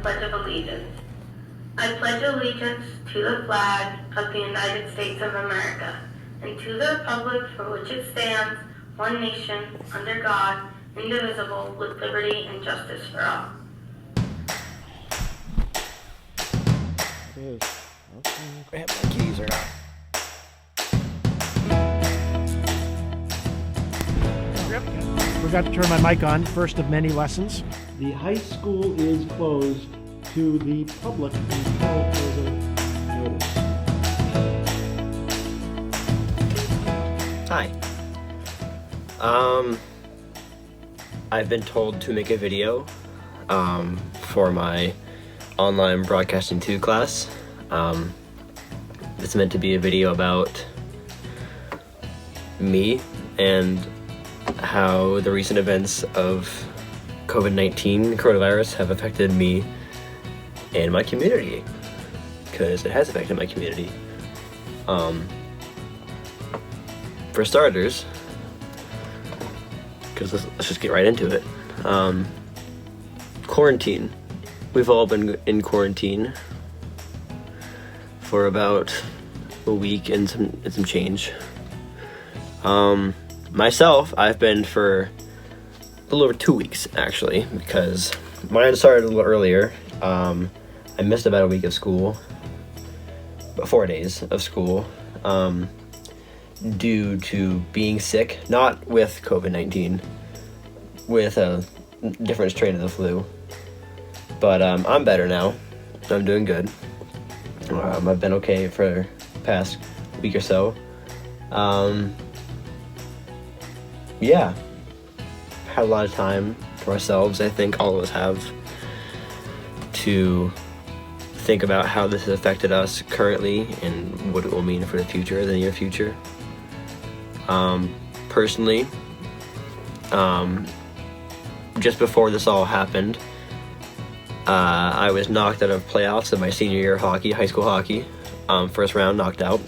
Pledge of Allegiance. I pledge allegiance to the flag of the United States of America and to the republic for which it stands, one nation, under God, indivisible, with liberty and justice for all. Okay. Grab my keys or not. Forgot to turn my mic on. First of many lessons. The high school is closed to the public until further notice. Hi. I've been told to make a video for my online broadcasting 2 class. It's meant to be a video about me and how the recent events of COVID-19 coronavirus have affected me and my community, because it has affected my community. For starters, because let's just get right into it. Quarantine. We've all been in quarantine for about a week and some change. Myself, I've been for a little over 2 weeks, actually, because mine started a little earlier. I missed about a week of school, about 4 days of school, due to being sick, not with COVID-19, with a different strain of the flu. But I'm better now. I'm doing good. I've been okay for the past week or so. Yeah, had a lot of time to ourselves. I think all of us have, to think about how this has affected us currently and what it will mean for the future, the near future. Personally, just before this all happened, I was knocked out of playoffs of my senior year of hockey, high school hockey. First round, knocked out.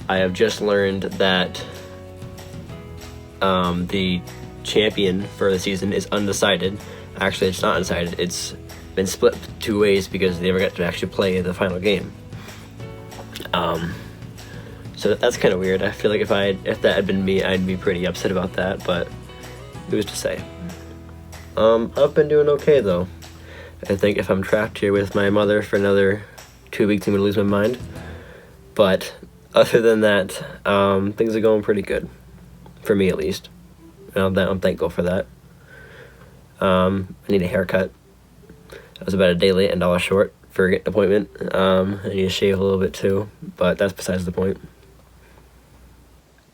I have just learned that the champion for the season is undecided. Actually, it's not undecided. It's been split 2 ways because they never got to actually play the final game. So that's kind of weird. I feel like if that had been me, I'd be pretty upset about that, but who's to say? I've been doing okay though. I think if I'm trapped here with my mother for another 2 weeks, I'm gonna lose my mind. But other than that, things are going pretty good. For me, at least. I'm thankful for that. I need a haircut. I was about a day late and $1 short for an appointment. I need to shave a little bit too, but that's besides the point.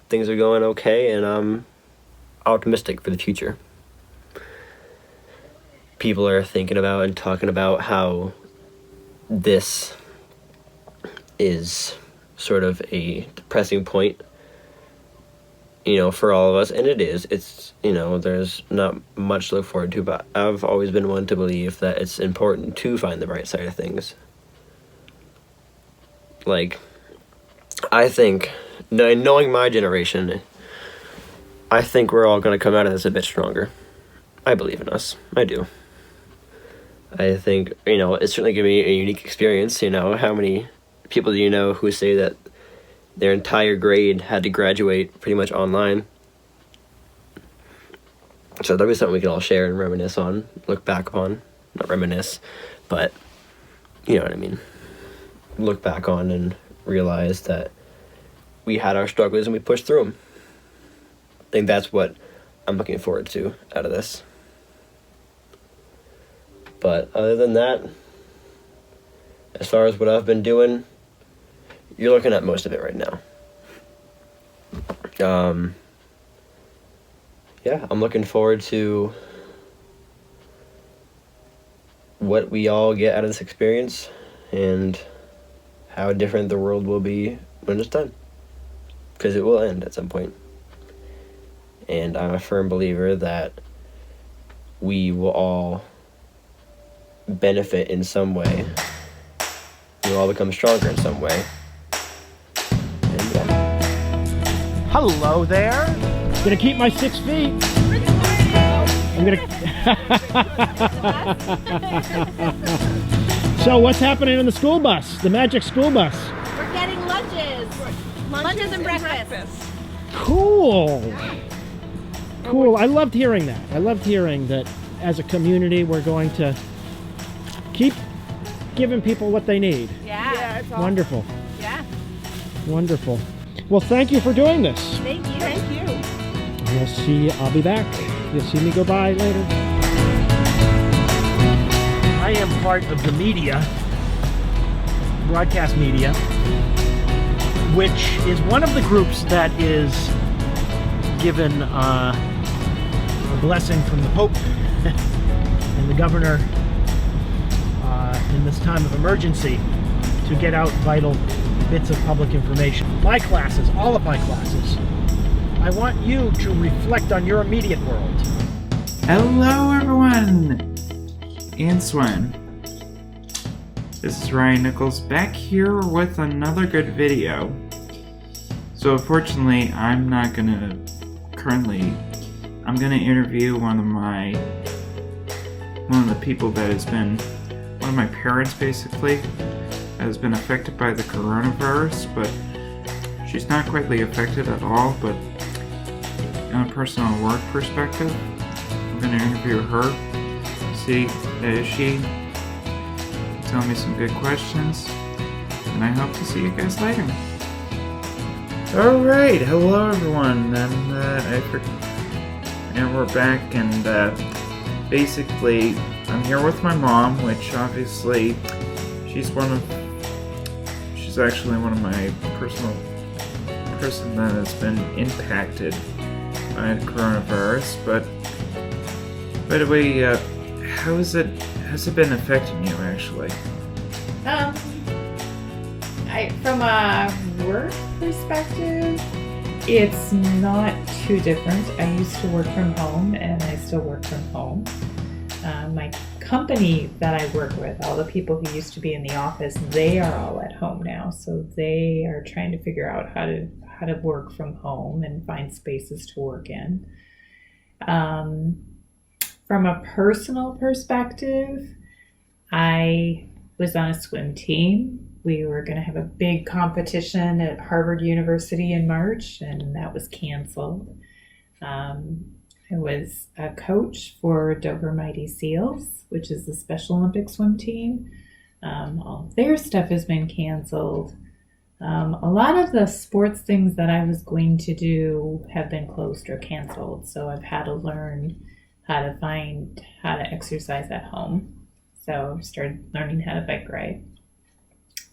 Things are going okay, and I'm optimistic for the future. People are thinking about and talking about how this is sort of a depressing point, for all of us, and it is. It's, there's not much to look forward to, but I've always been one to believe that it's important to find the bright side of things. Like, I think, knowing my generation, I think we're all going to come out of this a bit stronger. I believe in us. I do. I think, it's certainly going to be a unique experience. How many people do you know who say that their entire grade had to graduate pretty much online? So that'll be something we can all share and reminisce on, look back upon. Not reminisce, but you know what I mean. Look back on and realize that we had our struggles and we pushed through them. I think that's what I'm looking forward to out of this. But other than that, as far as what I've been doing, you're looking at most of it right now. Yeah, I'm looking forward to what we all get out of this experience and how different the world will be when it's done. Because it will end at some point. And I'm a firm believer that we will all benefit in some way. We'll all become stronger in some way. And yeah. Hello there. Gonna keep my 6 feet. I'm gonna. So what's happening in the school bus, the magic school bus? We're getting lunches. Lunches and breakfast. Cool. Cool. I loved hearing that. I loved hearing that as a community we're going to keep giving people what they need. Yeah. It's awesome. Wonderful. Yeah. Wonderful. Well, thank you for doing this. Thank you. Thank you. You'll see, I'll be back. You'll see me go by later. I am part of the media, broadcast media, which is one of the groups that is given a blessing from the Pope and the governor in this time of emergency to get out vital bits of public information. My classes, all of my classes, I want you to reflect on your immediate world. Hello everyone! And SWEN. This is Ryan Nichols back here with another good video. So unfortunately, I'm gonna interview one of the people that has been, one of my parents basically, has been affected by the coronavirus, but she's not greatly affected at all, but in a personal work perspective, I'm gonna interview her, see if she can tell me some good questions, and I hope to see you guys later. Alright, hello everyone, and we're back, and basically I'm here with my mom, which obviously she's actually one of my person that has been impacted by the coronavirus. But by the way, has it been affecting you actually? From a work perspective, it's not too different. I used to work from home and I still work from home. My company that I work with, all the people who used to be in the office, they are all at home now. So they are trying to figure out how to work from home and find spaces to work in. From a personal perspective, I was on a swim team. We were going to have a big competition at Harvard University in March, and that was canceled. I was a coach for Dover Mighty Seals, which is the Special Olympic swim team. All their stuff has been canceled. A lot of the sports things that I was going to do have been closed or canceled, so I've had to learn how to exercise at home. So I started learning how to bike ride.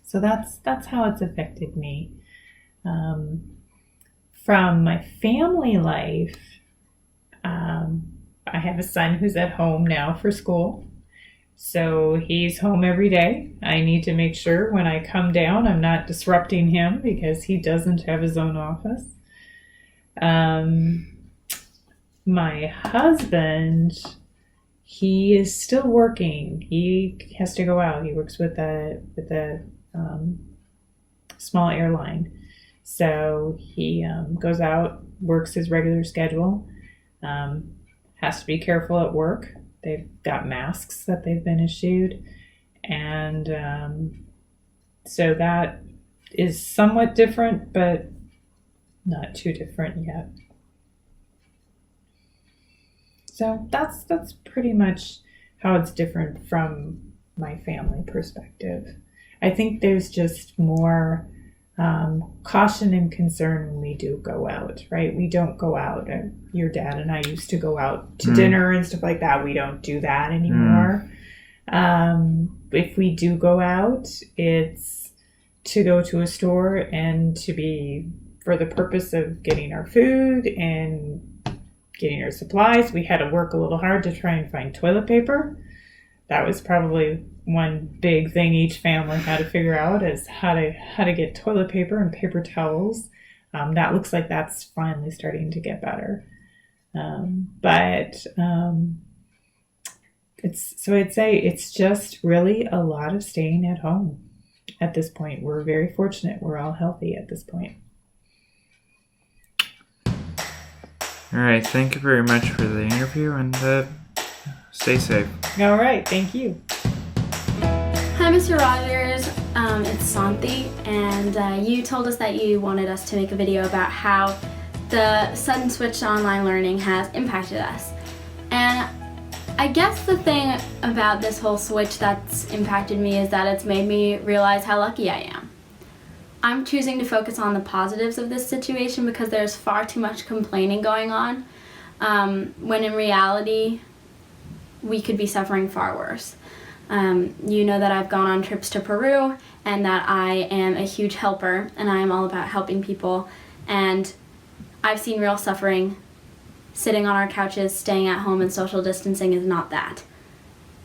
So that's how it's affected me. From my family life, I have a son who's at home now for school. So he's home every day. I need to make sure when I come down, I'm not disrupting him because he doesn't have his own office. My husband, he is still working. He has to go out. He works with a small airline. So he goes out, works his regular schedule, has to be careful at work. They've got masks that they've been issued. And so that is somewhat different, but not too different yet. So that's pretty much how it's different from my family perspective. I think there's just more caution and concern when we do go out, right? We don't go out. Your dad and I used to go out to dinner and stuff like that. We don't do that anymore. If we do go out, it's to go to a store and to be for the purpose of getting our food and getting our supplies. We had to work a little hard to try and find toilet paper. That was probably one big thing each family had to figure out, is how to get toilet paper and paper towels. That looks like that's finally starting to get better. But I'd say it's just really a lot of staying at home at this point. We're very fortunate. We're all healthy at this point. All right, thank you very much for the interview, and stay safe. All right, thank you. Hi, Mr. Rogers. It's Santi, and you told us that you wanted us to make a video about how the sudden switch to online learning has impacted us. And I guess the thing about this whole switch that's impacted me is that it's made me realize how lucky I am. I'm choosing to focus on the positives of this situation because there's far too much complaining going on, when in reality, we could be suffering far worse. You know that I've gone on trips to Peru and that I am a huge helper and I am all about helping people, and I've seen real suffering. Sitting on our couches, staying at home, and social distancing is not that.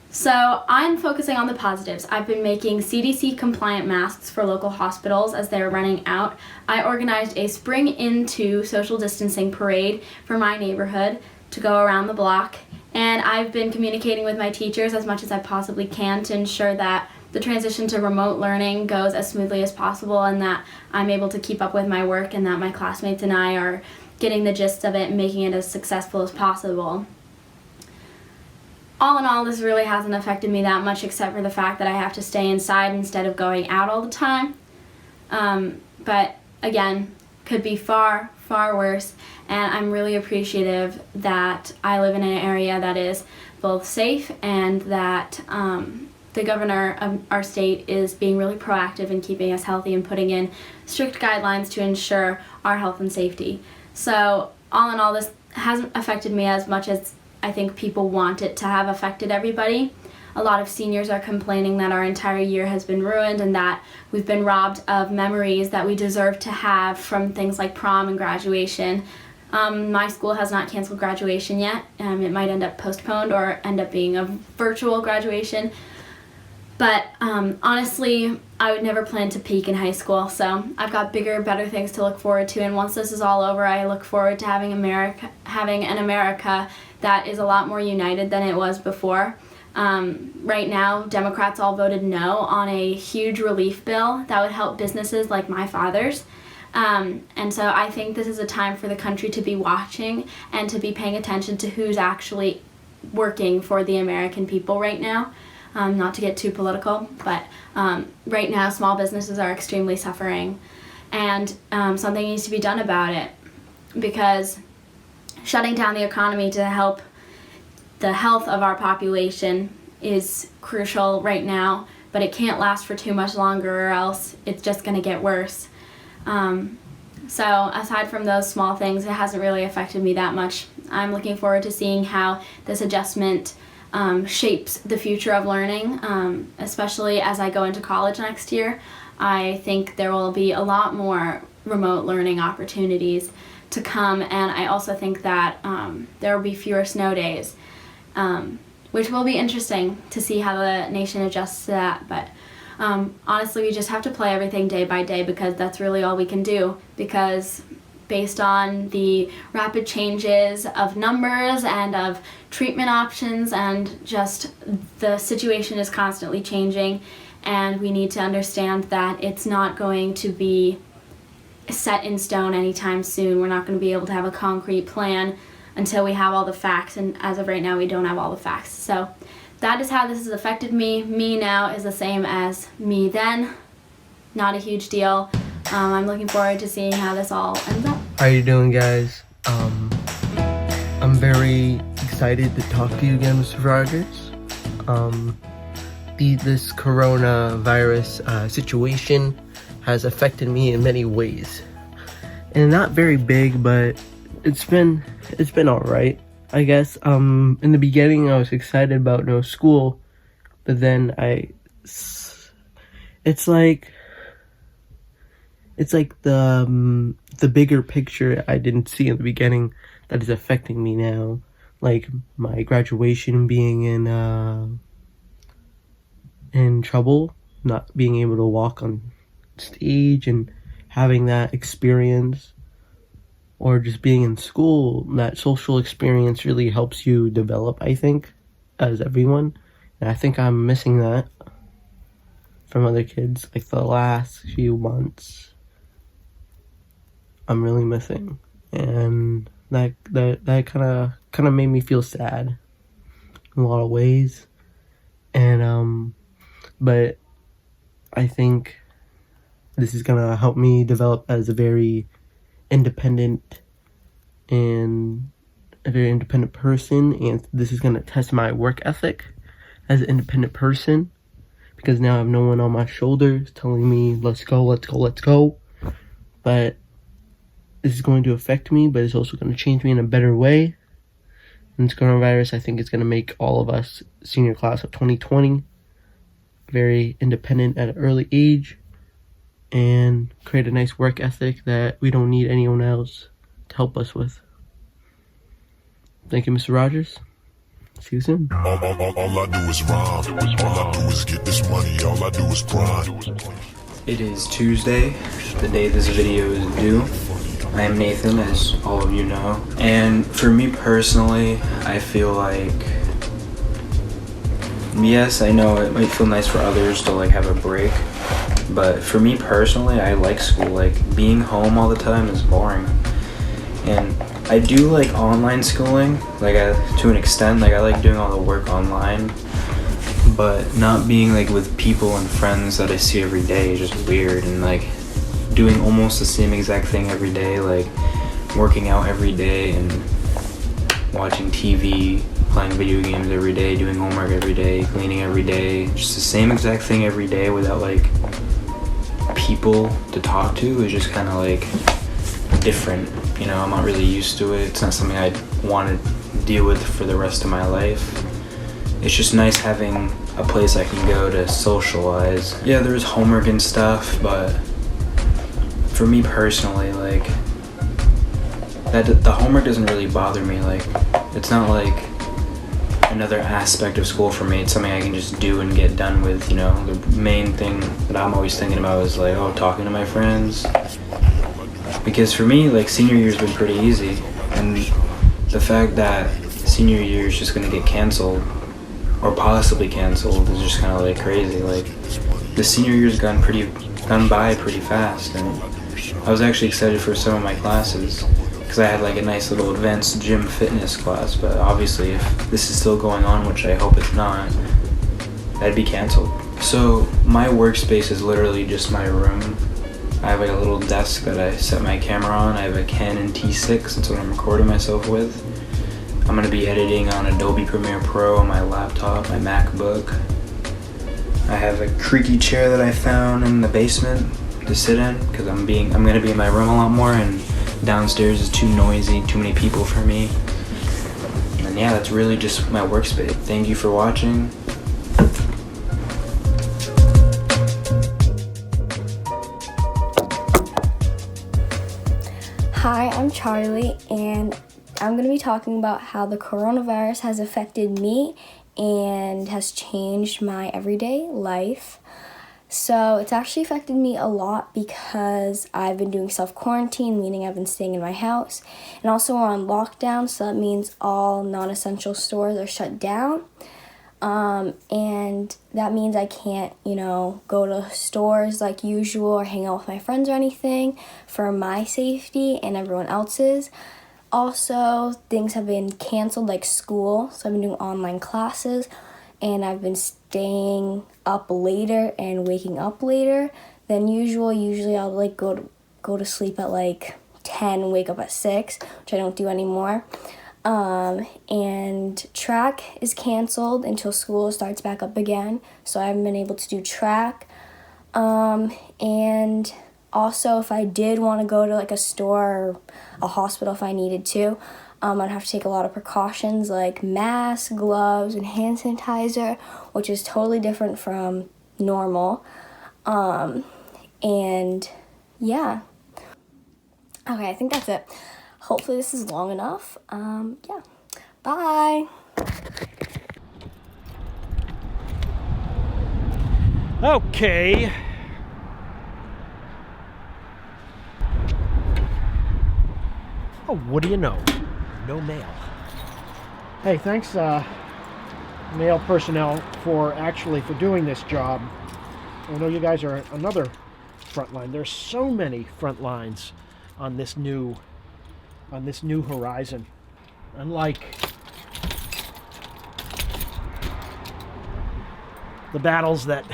So I'm focusing on the positives. I've been making CDC compliant masks for local hospitals as they're running out. I organized a Spring Into social distancing parade for my neighborhood to go around the block. And I've been communicating with my teachers as much as I possibly can to ensure that the transition to remote learning goes as smoothly as possible and that I'm able to keep up with my work and that my classmates and I are getting the gist of it and making it as successful as possible. All in all, this really hasn't affected me that much except for the fact that I have to stay inside instead of going out all the time. But again, could be far, far worse, and I'm really appreciative that I live in an area that is both safe and that the governor of our state is being really proactive in keeping us healthy and putting in strict guidelines to ensure our health and safety. So all in all, this hasn't affected me as much as I think people want it to have affected everybody. A lot of seniors are complaining that our entire year has been ruined and that we've been robbed of memories that we deserve to have from things like prom and graduation. My school has not canceled graduation yet. It might end up postponed or end up being a virtual graduation. But honestly, I would never plan to peak in high school, so I've got bigger, better things to look forward to, and once this is all over, I look forward to having an America that is a lot more united than it was before. Right now, Democrats all voted no on a huge relief bill that would help businesses like my father's. And so I think this is a time for the country to be watching and to be paying attention to who's actually working for the American people right now. Not to get too political, but right now small businesses are extremely suffering, and something needs to be done about it, because shutting down the economy to help the health of our population is crucial right now, but it can't last for too much longer or else it's just going to get worse. So aside from those small things, it hasn't really affected me that much. I'm looking forward to seeing how this adjustment shapes the future of learning, especially as I go into college next year. I think there will be a lot more remote learning opportunities to come, and I also think that there will be fewer snow days, which will be interesting to see how the nation adjusts to that. But honestly, we just have to play everything day by day, because that's really all we can do, because based on the rapid changes of numbers and of treatment options, and just the situation is constantly changing, and we need to understand that it's not going to be set in stone anytime soon. We're not going to be able to have a concrete plan until we have all the facts, and as of right now, we don't have all the facts. So that is how this has affected me. Me now is the same as me then. Not a huge deal. I'm looking forward to seeing how this all ends up. How you doing, guys? I'm very excited to talk to you again, Mr. Rogers. This coronavirus situation has affected me in many ways, and not very big, but it's been all right, I guess. In the beginning, I was excited about no school, but then it's like the bigger picture I didn't see in the beginning that is affecting me now, like my graduation being in trouble, not being able to walk on stage and having that experience, or just being in school. That social experience really helps you develop, I think, as everyone, and I think I'm missing that from other kids. Like the last few months, I'm really missing, and that kind of made me feel sad in a lot of ways. And but I think this is going to help me develop as a very independent person, and this is going to test my work ethic as an independent person, because now I have no one on my shoulders telling me, let's go, let's go, let's go. But this is going to affect me, but it's also going to change me in a better way. And this coronavirus, I think, is going to make all of us, senior class of 2020, very independent at an early age, and create a nice work ethic that we don't need anyone else to help us with. Thank you, Mr. Rogers. See you soon. All I do is rhyme. All I do is get this money. All I do is grind. It is Tuesday, the day this video is due. I am Nathan, as all of you know. And for me personally, I feel like, yes, I know it might feel nice for others to like have a break, but for me personally, I like school. Like, being home all the time is boring. And I do like online schooling, like to an extent. Like, I like doing all the work online, but not being like with people and friends that I see every day is just weird. And like doing almost the same exact thing every day, like working out every day and watching TV, playing video games every day, doing homework every day, cleaning every day, just the same exact thing every day without like people to talk to is just kind of like different. You know, I'm not really used to it. It's not something I want to deal with for the rest of my life. It's just nice having a place I can go to socialize. Yeah, there's homework and stuff, but for me personally, like, the homework doesn't really bother me. Like, it's not like another aspect of school for me. It's something I can just do and get done with, you know. The main thing that I'm always thinking about is like, oh, talking to my friends. Because for me, like, senior year's been pretty easy, and the fact that senior year is just gonna get canceled or possibly canceled is just kind of like crazy. Like, the senior year's gone by pretty fast, and I was actually excited for some of my classes because I had like a nice little advanced gym fitness class. But obviously, if this is still going on, which I hope it's not, that'd be canceled. So my workspace is literally just my room. I have like a little desk that I set my camera on. I have a Canon T6, that's what I'm recording myself with. I'm gonna be editing on Adobe Premiere Pro on my laptop, my MacBook. I have a creaky chair that I found in the basement to sit in because I'm gonna be in my room a lot more, and downstairs is too noisy, too many people for me. And yeah, that's really just my workspace. Thank you for watching. Hi, I'm Charlie, and I'm going to be talking about how the coronavirus has affected me and has changed my everyday life. So it's actually affected me a lot because I've been doing self-quarantine, meaning I've been staying in my house. And also we're on lockdown, so that means all non-essential stores are shut down. And that means I can't, go to stores like usual or hang out with my friends or anything for my safety and everyone else's. Also, things have been canceled like school, so I've been doing online classes, and I've been staying up later and waking up later than usual. Usually I'll like go to sleep at like 10 and wake up at 6, which I don't do anymore. And track is canceled until school starts back up again, so I haven't been able to do track. And also, if I did want to go to like a store or a hospital if I needed to, I'd have to take a lot of precautions like masks, gloves, and hand sanitizer, which is totally different from normal. And yeah. Okay, I think that's it. Hopefully this is long enough. Yeah. Bye. Okay. Oh, what do you know? No mail. Hey, thanks, mail personnel, for doing this job. I know you guys are another front line. There's so many front lines on this new horizon. Unlike the battles that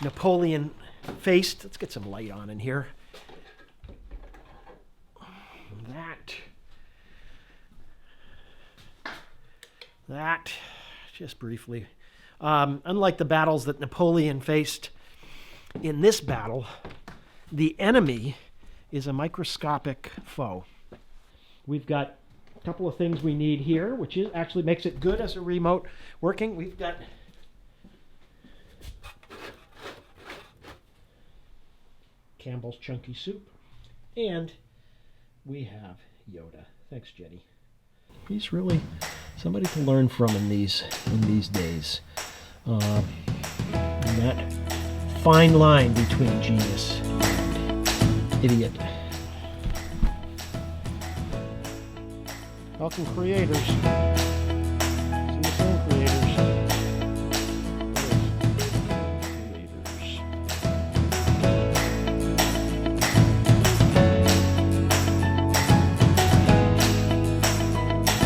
Napoleon faced. Let's get some light on in here. That, just briefly. Unlike the battles that Napoleon faced, in this battle, the enemy is a microscopic foe. We've got a couple of things we need here, which actually makes it good as a remote working. We've got Campbell's Chunky Soup, and we have Yoda. Thanks, Jenny. He's really somebody to learn from in these days. And that fine line between genius, idiot. Welcome, creators.